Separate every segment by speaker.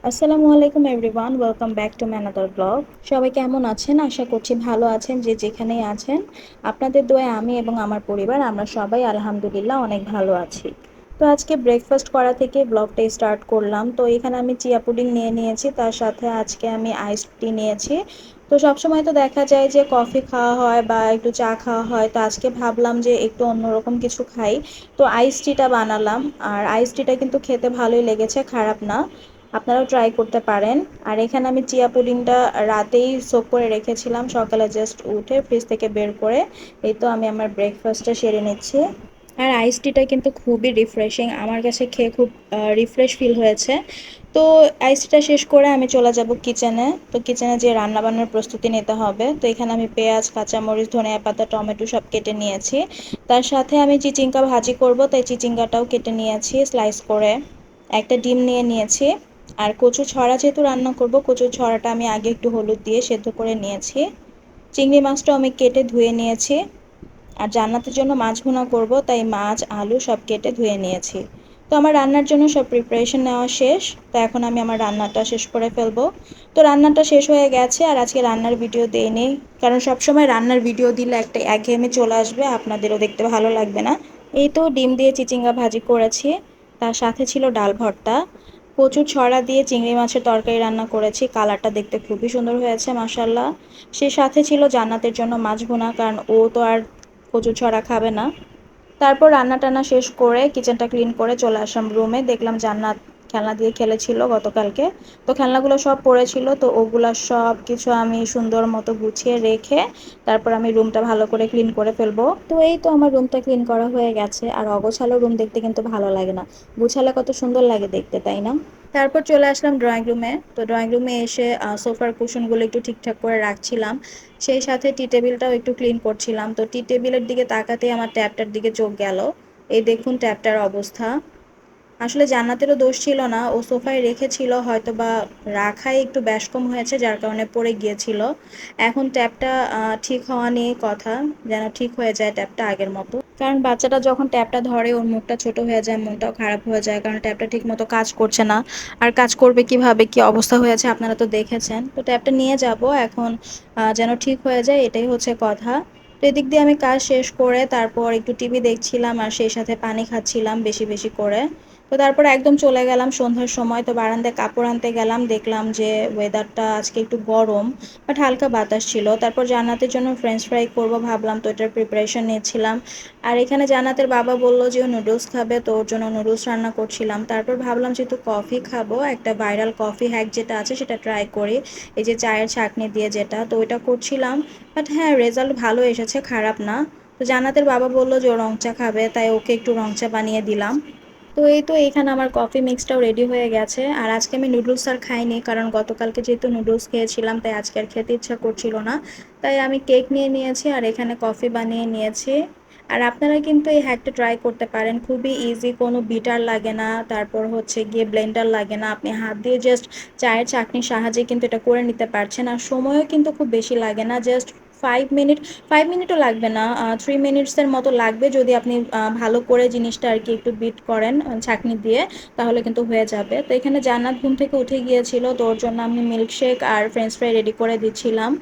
Speaker 1: আসসালামু আলাইকুম everyone, welcome back to my another blog. সবাই কেমন আছেন? আশা করছি ভালো আছেন, যে যেখানেই আছেন। আপনাদের দোয়ায় আমি এবং আমার পরিবার আমরা সবাই আলহামদুলিল্লাহ অনেক ভালো আছি। তো আজকে ব্রেকফাস্ট করা থেকে ব্লগটা স্টার্ট করলাম। তো এখানে আমি চিয়া পুডিং নিয়ে নিয়েছি, তার সাথে আজকে আমি আইস টি নিয়েছি। তো সবসময় তো দেখা যায় যে কফি খাওয়া হয় বা একটু চা খাওয়া হয়, তো আজকে ভাবলাম যে একটু অন্যরকম কিছু খাই। তো আইস টিটা বানালাম, আর আইস টিটা কিন্তু খেতে ভালোই লেগেছে, খারাপ না। আপনারাও ট্রাই করতে পারেন। আর এখানে আমি চিয়া পুডিংটা রাতেই সোক করে রেখেছিলাম, সকালে জাস্ট উঠে ফ্রিজ থেকে বের করে এই তো আমি আমার ব্রেকফাস্টটা সেরে নিচ্ছি। আর আইস টিটা কিন্তু খুবই রিফ্রেশিং, আমার কাছে খেয়ে খুব রিফ্রেশ ফিল হয়েছে। তো আইস টিটা শেষ করে আমি চলে যাব কিচেনে। তো কিচেনে যে রান্না বান্নার প্রস্তুতি নিতে হবে, তো এখানে আমি পেঁয়াজ, কাঁচামরিচ, ধনিয়া পাতা, টমেটো সব কেটে নিয়েছি। তার সাথে আমি চিচিঙ্গা ভাজি করব, তাই চিচিঙ্গাটাও কেটে নিয়েছি স্লাইস করে। একটা ডিম নিয়ে নিয়েছি। আর কচু ছড়া যেহেতু রান্না করব, কচু ছড়াটা আমি আগে একটু হলুদ দিয়ে সেদ্ধ করে নিয়েছি। চিংড়ি মাছটাও আমি কেটে ধুয়ে নিয়েছি। আর জান্নাতের জন্য মাছ ভুনা করব, তাই মাছ আলু সব কেটে ধুয়ে নিয়েছি। তো আমার রান্নার জন্য সব প্রিপারেশন নেওয়া শেষ। তো এখন আমি আমার রান্নাটা শেষ করে ফেলবো। তো রান্নাটা শেষ হয়ে গেছে, আর আজকে রান্নার ভিডিও দেইনি, কারণ সবসময় রান্নার ভিডিও দিলে একটা একঘেয়েমি চলে আসবে, আপনাদেরও দেখতে ভালো লাগবে না। এই তো ডিম দিয়ে চিচিঙ্গা ভাজি করেছি, তার সাথে ছিল ডাল ভর্তা। কচুর ছড়া দিয়ে চিংড়ি মাছের তরকারি রান্না করেছি, কালারটা দেখতে খুবই সুন্দর হয়েছে মাশাল্লাহ। সেই সাথে ছিল জান্নাতের জন্য মাছ ভুনা, কারণ ও তো আর কচু ছড়া খাবে না। তারপর রান্না টান্না শেষ করে কিচেনটা ক্লিন করে চলে আসলাম রুমে, দেখলাম জান্নাত খেলনা দিয়ে খেলেছিল গতকালকে। তো খেলনাগুলো সব পড়েছিল, তো ওগুলা সব কিছু আমি সুন্দর মতো গুছিয়ে রেখে তারপর আমি রুমটা ভালো করে ক্লিন করে ফেলবো। তো এই তো আমার রুমটা ক্লিন করা হয়ে গেছে। আর অগোছালো রুম দেখতে কিন্তু ভালো লাগে না, গুছালে কত সুন্দর লাগে দেখতে, তাই না? তারপর চলে আসলাম ড্রয়িং রুমে। তো ড্রয়িং রুমে এসে সোফার কুশনগুলো একটু ঠিকঠাক করে রাখছিলাম, সেই সাথে টি টেবিলটাও একটু ক্লিন করছিলাম। তো টি টেবিলের দিকে তাকাতেই আমার ট্যাবটার দিকে চোখ গেল। এই দেখুন ট্যাবটার অবস্থা। আসলে জান্নাতেরও দোষ ছিল না, ও সোফায় রেখেছিল, হয়তো বা রাখায় একটু ব্যাসকম হয়েছে, যার কারণে পড়ে গিয়েছিল। এখন ট্যাপটা ঠিক হওয়া নিয়ে কথা, যেন ঠিক হয়ে যায় ট্যাপটা আগের মতো। কারণ বাচ্চাটা যখন ট্যাপটা ধরে ওর মুখটা ছোট হয়ে যায়, মনটাও খারাপ হয়ে যায়, কারণ ট্যাপটা ঠিক মতো কাজ করছে না। আর কাজ করবে কিভাবে, কি অবস্থা হয়েছে আপনারা তো দেখেছেন। তো ট্যাপটা নিয়ে যাব এখন, যেন ঠিক হয়ে যায়, এটাই হচ্ছে কথা। তো এদিক দিয়ে আমি কাজ শেষ করে তারপর একটু টিভি দেখছিলাম, আর সেই সাথে পানি খাচ্ছিলাম বেশি বেশি করে। তো তারপর একদম চলে গেলাম সন্ধ্যার সময়। তো বারান্দায় কাপড় আনতে গেলাম, দেখলাম যে ওয়েদারটা আজকে একটু গরম, বাট হালকা বাতাস ছিল। তারপর জান্নাতের জন্য ফ্রেঞ্চ ফ্রাই করব ভাবলাম, তো এটার প্রিপারেশন নিচ্ছিলাম। আর এখানে জান্নাতের বাবা বলল যে ও নুডলস খাবে, তো ওর জন্য নুডলস রান্না করছিলাম। তারপর ভাবলাম যেহেতু কফি খাবো, একটা ভাইরাল কফি হ্যাক যেটা আছে সেটা ট্রাই করি, এই যে চায়ের ছাঁকনি দিয়ে যেটা, তো ওইটা করছিলাম। বাট হ্যাঁ, রেজাল্ট ভালো এসেছে, খারাপ না। তো জান্নাতের বাবা বলল যে ও রং চা খাবে, তাই ওকে একটু রং চা বানিয়ে দিলাম। তো এই তো এখানে আমার কফি মিক্সটাও রেডি হয়ে গেছে। আর আজকে আমি নুডলস আর খাইনি, কারণ গতকালকে যেহেতু নুডলস খেয়েছিলাম, তাই আজকে আর খেতে ইচ্ছা করছিল না। তাই আমি কেক নিয়ে নিয়েছি আর এখানে কফি বানিয়ে নিয়েছি। আর আপনারা কিন্তু এই হ্যাকটা ট্রাই করতে পারেন, খুবই ইজি, কোনো বিটার লাগে না, তারপর হচ্ছে গিয়ে ব্লেন্ডার লাগে না, আপনি হাত দিয়ে জাস্ট চায়ের চাকনির সাহায্যে কিন্তু এটা করে নিতে পারছেন। আর সময়ও কিন্তু খুব বেশি লাগে না, জাস্ট 5 মিনিট, 5 মিনিটও লাগবে না, 3 মিনিটসের মতো লাগবে, যদি আপনি ভালো করে জিনিসটা আর কি একটু বিট করেন ছাঁকনি দিয়ে, তাহলে কিন্তু হয়ে যাবে। তো এখানে জান্নাত ঘুম থেকে উঠে গিয়েছিল, তো ওর জন্য আমি মিল্কশেক আর ফ্রেঞ্চ ফ্রাই রেডি করে দিচ্ছিলাম।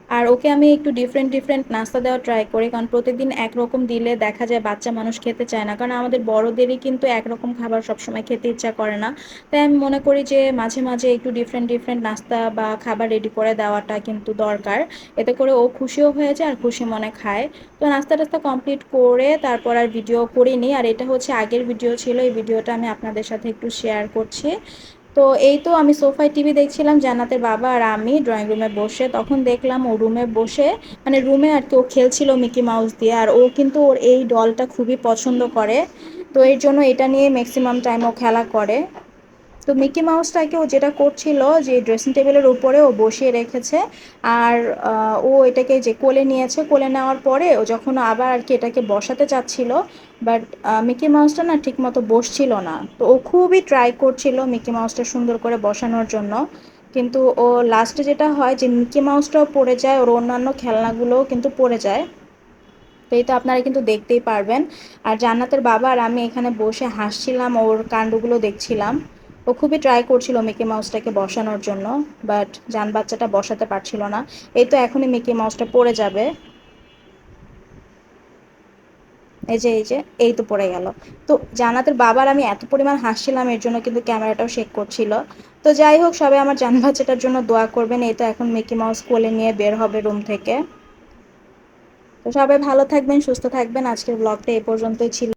Speaker 1: আর ওকে আমি একটু ডিফারেন্ট ডিফারেন্ট নাস্তা দেওয়ার ট্রাই করি, কারণ প্রতিদিন একরকম দিলে দেখা যায় বাচ্চা মানুষ খেতে চায় না, কারণ আমাদের বড়দেরই কিন্তু একরকম খাবার সবসময় খেতে ইচ্ছা করে না। তাই আমি মনে করি যে মাঝে মাঝে একটু ডিফারেন্ট ডিফারেন্ট নাস্তা বা খাবার রেডি করে দেওয়াটা কিন্তু দরকার। এতে করে ও খুশিও হয়ে যায় আর খুশি মনে খায়। তো নাস্তা টাস্তা কমপ্লিট করে তারপর আর ভিডিও করিনি, আর এটা হচ্ছে আগের ভিডিও ছিল, এই ভিডিওটা আমি আপনাদের সাথে একটু শেয়ার করছি। তো এই তো আমি সোফায় টিভি দেখছিলাম, জান্নাতের বাবা আর আমি ড্রয়িং রুমে বসে, তখন দেখলাম ও রুমে বসে, মানে রুমে আর কি, ও খেলছিল মিকি মাউস দিয়ে। আর ও কিন্তু ওর এই ডলটা খুবই পছন্দ করে, তো এর জন্য এটা নিয়ে ম্যাক্সিমাম টাইম ও খেলা করে। তো মিকি মাউসটাকে ও যেটা করছিল, যে ড্রেসিং টেবিলের উপরে ও বসিয়ে রেখেছে। আর ও এটাকে যে কোলে নিয়েছে, কোলে নেওয়ার পরে ও যখন আবার আর কি এটাকে বসাতে চাচ্ছিল, বাট মিকি মাউসটা না ঠিক মতো বসছিল না। তো ও খুবই ট্রাই করছিল মিকি মাউসটা সুন্দর করে বসানোর জন্য, কিন্তু ও লাস্টে যেটা হয় যে মিকি মাউসটাও পড়ে যায়, ওর অন্যান্য খেলনাগুলোও কিন্তু পড়ে যায়। তো এই তো আপনারা কিন্তু দেখতেই পারবেন। আর জান্নাতের বাবা আর আমি এখানে বসে হাসছিলাম, ওর কাণ্ডগুলো দেখছিলাম। ও খুবই ট্রাই করছিল মিকি মাউসটাকে বসানোর জন্য, বাট জান বাচ্চাটা বসাতে পারছিল না। এই তো এখনই মিকি মাউসটা পড়ে যাবে। এই যে এই তো পড়ে গেল। তো জান্নাতের বাবার আমি এত পরিমাণ হাসছিলাম, এর জন্য কিন্তু ক্যামেরাটাও শেক করছিল। তো যাই হোক, সবাই আমার জান বাচ্চাটার জন্য দোয়া করবেন। এই তো এখন মিকি মাউস কোলে নিয়ে বের হবে রুম থেকে। তো সবাই ভালো থাকবেন, সুস্থ থাকবেন। আজকের ব্লগটা এই পর্যন্তই ছিল।